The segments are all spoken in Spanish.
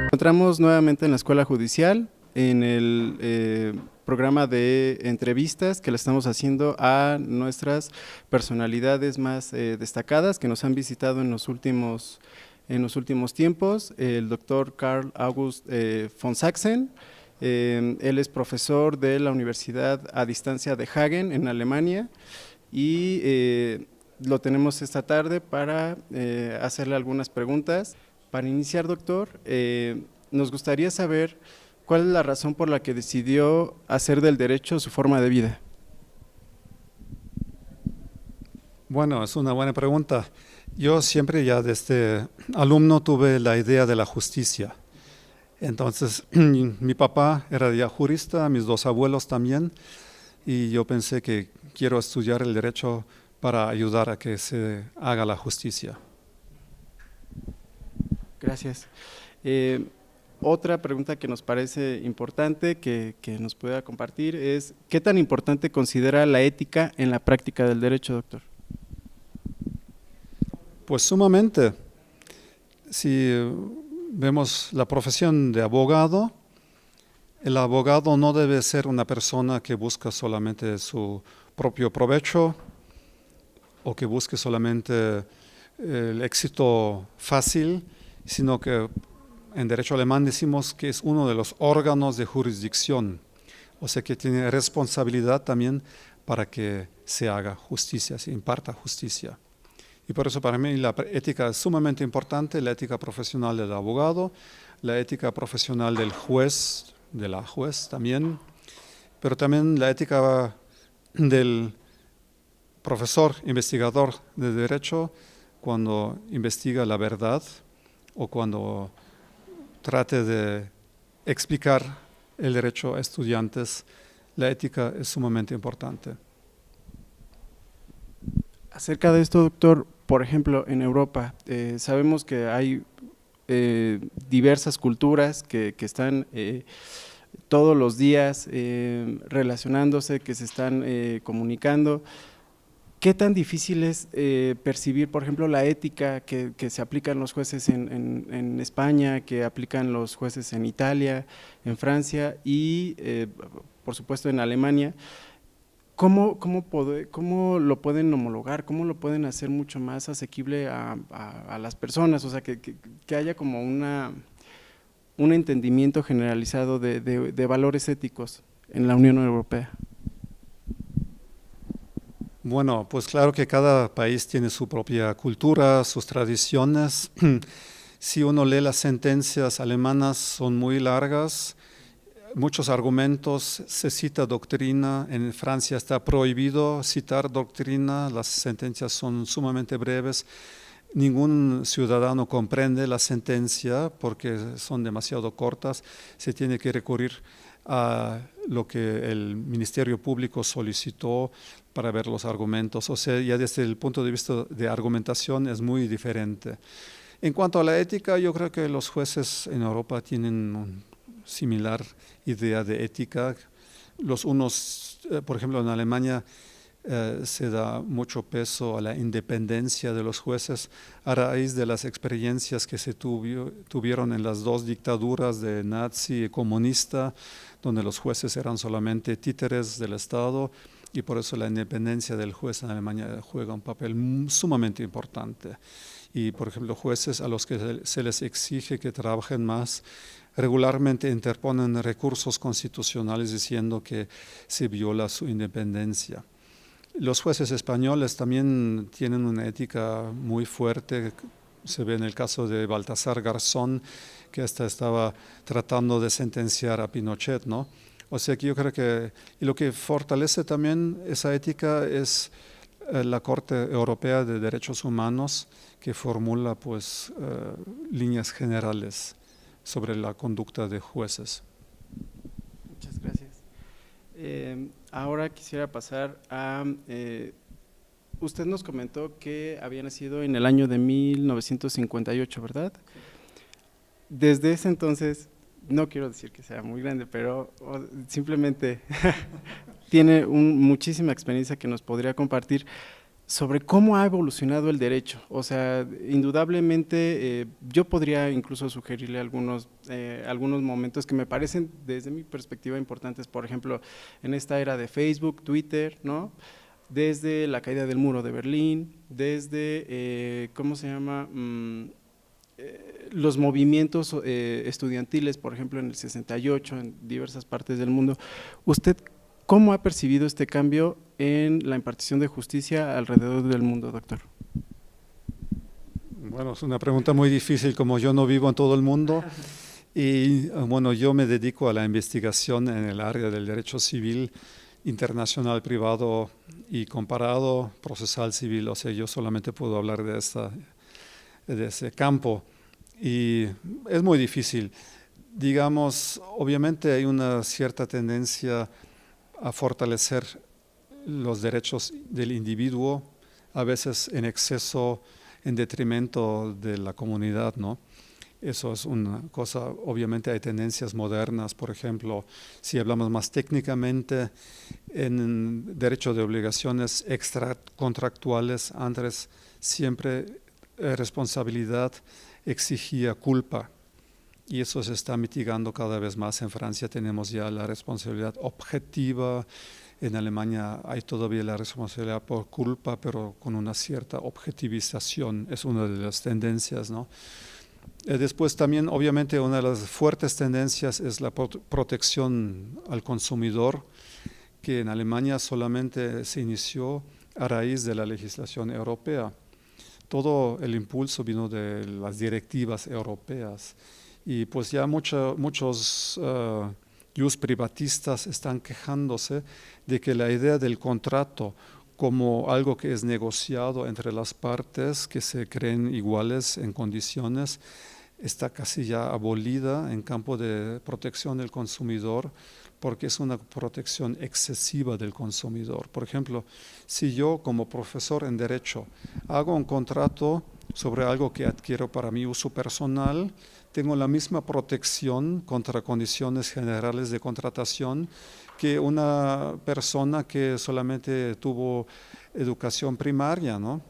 Encontramos nuevamente en la Escuela Judicial, en el programa de entrevistas que le estamos haciendo a nuestras personalidades más destacadas que nos han visitado en los últimos tiempos. El doctor Carl August von Sachsen, él es profesor de la Universidad a Distancia de Hagen en Alemania y lo tenemos esta tarde para hacerle algunas preguntas. Para iniciar, doctor, nos gustaría saber cuál es la razón por la que decidió hacer del derecho su forma de vida. Bueno, es una buena pregunta. Yo siempre ya desde alumno tuve la idea de la justicia. Entonces, mi papá era ya jurista, mis dos abuelos también, y yo pensé que quiero estudiar el derecho para ayudar a que se haga la justicia. Gracias. Otra pregunta que nos parece importante que nos pueda compartir es, ¿qué tan importante considera la ética en la práctica del derecho, doctor? Pues sumamente. Si vemos la profesión de abogado, el abogado no debe ser una persona que busca solamente su propio provecho o que busque solamente el éxito fácil, sino que en derecho alemán decimos que es uno de los órganos de jurisdicción, o sea que tiene responsabilidad también para que se haga justicia, se imparta justicia. Y por eso para mí la ética es sumamente importante, la ética profesional del abogado, la ética profesional del juez, de la juez también, pero también la ética del profesor, investigador de derecho, cuando investiga la verdad o cuando trate de explicar el derecho a estudiantes, la ética es sumamente importante. Acerca de esto, doctor, por ejemplo, en Europa, sabemos que hay diversas culturas que están todos los días relacionándose, que se están comunicando. ¿Qué tan difícil es percibir, por ejemplo, la ética que se aplican los jueces en España, que aplican los jueces en Italia, en Francia y, por supuesto, en Alemania? ¿Cómo lo pueden homologar? ¿Cómo lo pueden hacer mucho más asequible a las personas? O sea, que haya como un entendimiento generalizado de valores éticos en la Unión Europea. Bueno, pues claro que cada país tiene su propia cultura, sus tradiciones. Si uno lee las sentencias alemanas, son muy largas, muchos argumentos, se cita doctrina. En Francia está prohibido citar doctrina, las sentencias son sumamente breves. Ningún ciudadano comprende la sentencia porque son demasiado cortas, se tiene que recurrir a lo que el Ministerio Público solicitó para ver los argumentos. O sea, ya desde el punto de vista de argumentación es muy diferente. En cuanto a la ética, yo creo que los jueces en Europa tienen una similar idea de ética. Los unos, por ejemplo, en Alemania, se da mucho peso a la independencia de los jueces a raíz de las experiencias que se tuvieron en las dos dictaduras de nazi y comunista, donde los jueces eran solamente títeres del Estado, y por eso la independencia del juez en Alemania juega un papel sumamente importante. Y, por ejemplo, jueces a los que se les exige que trabajen más, regularmente interponen recursos constitucionales diciendo que se viola su independencia. Los jueces españoles también tienen una ética muy fuerte. Se ve en el caso de Baltasar Garzón, que hasta estaba tratando de sentenciar a Pinochet, ¿no? O sea que yo creo que y lo que fortalece también esa ética es la Corte Europea de Derechos Humanos, que formula pues líneas generales sobre la conducta de jueces. Muchas gracias. Ahora quisiera pasar a, usted nos comentó que había nacido en el año de 1958, ¿verdad? Desde ese entonces, no quiero decir que sea muy grande, pero simplemente tiene muchísima experiencia que nos podría compartir. sobre cómo ha evolucionado el derecho. O sea, indudablemente yo podría incluso sugerirle algunos momentos que me parecen desde mi perspectiva importantes, por ejemplo, en esta era de Facebook, Twitter, ¿no? Desde la caída del muro de Berlín, desde, ¿cómo se llama? Los movimientos estudiantiles, por ejemplo, en el 68, en diversas partes del mundo. ¿Usted cómo ha percibido este cambio en la impartición de justicia alrededor del mundo, doctor? Bueno, es una pregunta muy difícil, como yo no vivo en todo el mundo y bueno, yo me dedico a la investigación en el área del derecho civil internacional, privado y comparado, procesal civil, o sea, yo solamente puedo hablar de ese campo y es muy difícil. Digamos, obviamente hay una cierta tendencia a fortalecer los derechos del individuo, a veces en exceso, en detrimento de la comunidad, ¿no? Eso es una cosa, obviamente hay tendencias modernas, por ejemplo, si hablamos más técnicamente, en derecho de obligaciones extracontractuales, antes siempre responsabilidad exigía culpa. Y eso se está mitigando cada vez más. En Francia tenemos ya la responsabilidad objetiva. En Alemania hay todavía la responsabilidad por culpa, pero con una cierta objetivización. Es una de las tendencias, ¿no? Después también, obviamente, una de las fuertes tendencias es la protección al consumidor, que en Alemania solamente se inició a raíz de la legislación europea. Todo el impulso vino de las directivas europeas. Y pues ya muchos privatistas están quejándose de que la idea del contrato como algo que es negociado entre las partes que se creen iguales en condiciones está casi ya abolida en campo de protección del consumidor porque es una protección excesiva del consumidor. Por ejemplo, si yo como profesor en derecho hago un contrato sobre algo que adquiero para mi uso personal, tengo la misma protección contra condiciones generales de contratación que una persona que solamente tuvo educación primaria, ¿no?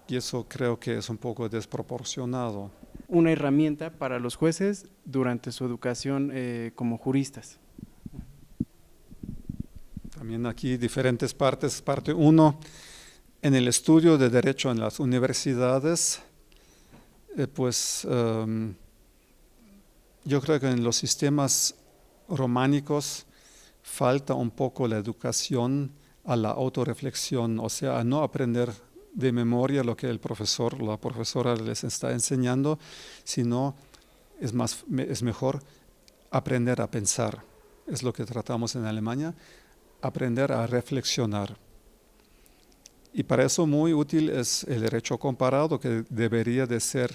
Y eso creo que es un poco desproporcionado. Una herramienta para los jueces durante su educación como juristas. También aquí diferentes partes. Parte 1, en el estudio de derecho en las universidades, yo creo que en los sistemas románicos falta un poco la educación a la autorreflexión, o sea, a no aprender de memoria lo que el profesor o la profesora les está enseñando, sino es mejor aprender a pensar. Es lo que tratamos en Alemania, aprender a reflexionar. Y para eso muy útil es el derecho comparado, que debería de ser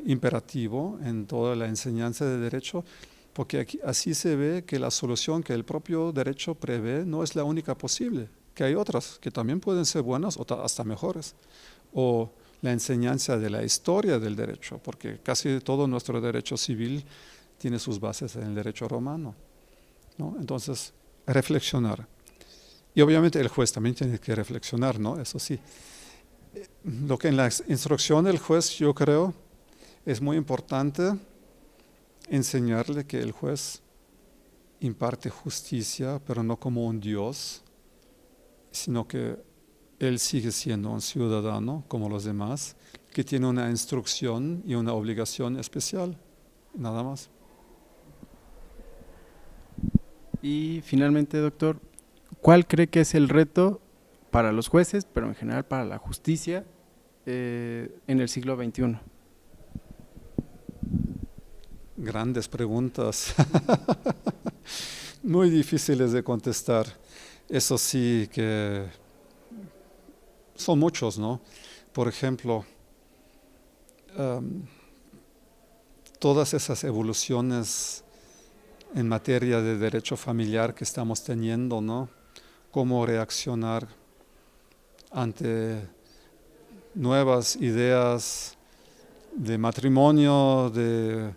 imperativo en toda la enseñanza de derecho, porque así se ve que la solución que el propio derecho prevé no es la única posible, que hay otras que también pueden ser buenas o hasta mejores. O la enseñanza de la historia del derecho, porque casi todo nuestro derecho civil tiene sus bases en el derecho romano, ¿no? Entonces, reflexionar. Y obviamente el juez también tiene que reflexionar, ¿no? Eso sí. Lo que en la instrucción del juez yo creo es muy importante enseñarle que el juez imparte justicia, pero no como un Dios, sino que él sigue siendo un ciudadano como los demás, que tiene una instrucción y una obligación especial, nada más. Y finalmente, doctor, ¿cuál cree que es el reto para los jueces, pero en general para la justicia en el siglo XXI? Grandes preguntas, muy difíciles de contestar. Eso sí que son muchos, ¿no? Por ejemplo, todas esas evoluciones en materia de derecho familiar que estamos teniendo, ¿no? Cómo reaccionar ante nuevas ideas de matrimonio, de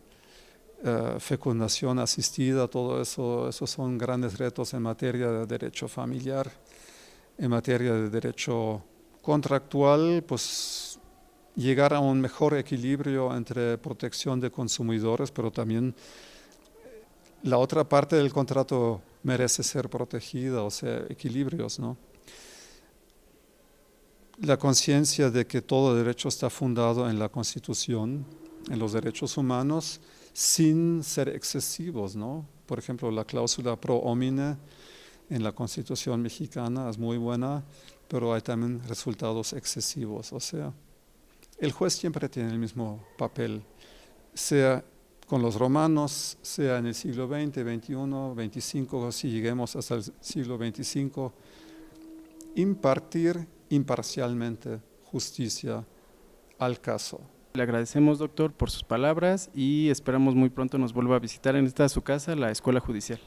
fecundación asistida, todo eso, esos son grandes retos en materia de derecho familiar. en materia de derecho contractual, pues llegar a un mejor equilibrio entre protección de consumidores, pero también la otra parte del contrato merece ser protegida, o sea, equilibrios, ¿no? La conciencia de que todo derecho está fundado en la Constitución, en los derechos humanos, sin ser excesivos, ¿no? Por ejemplo, la cláusula pro homine en la Constitución mexicana es muy buena, pero hay también resultados excesivos. O sea, el juez siempre tiene el mismo papel, sea con los romanos, sea en el siglo XX, XXI, XXV, si lleguemos hasta el siglo XXV, impartir imparcialmente justicia al caso. Le agradecemos, doctor, por sus palabras y esperamos muy pronto nos vuelva a visitar en esta su casa, la Escuela Judicial.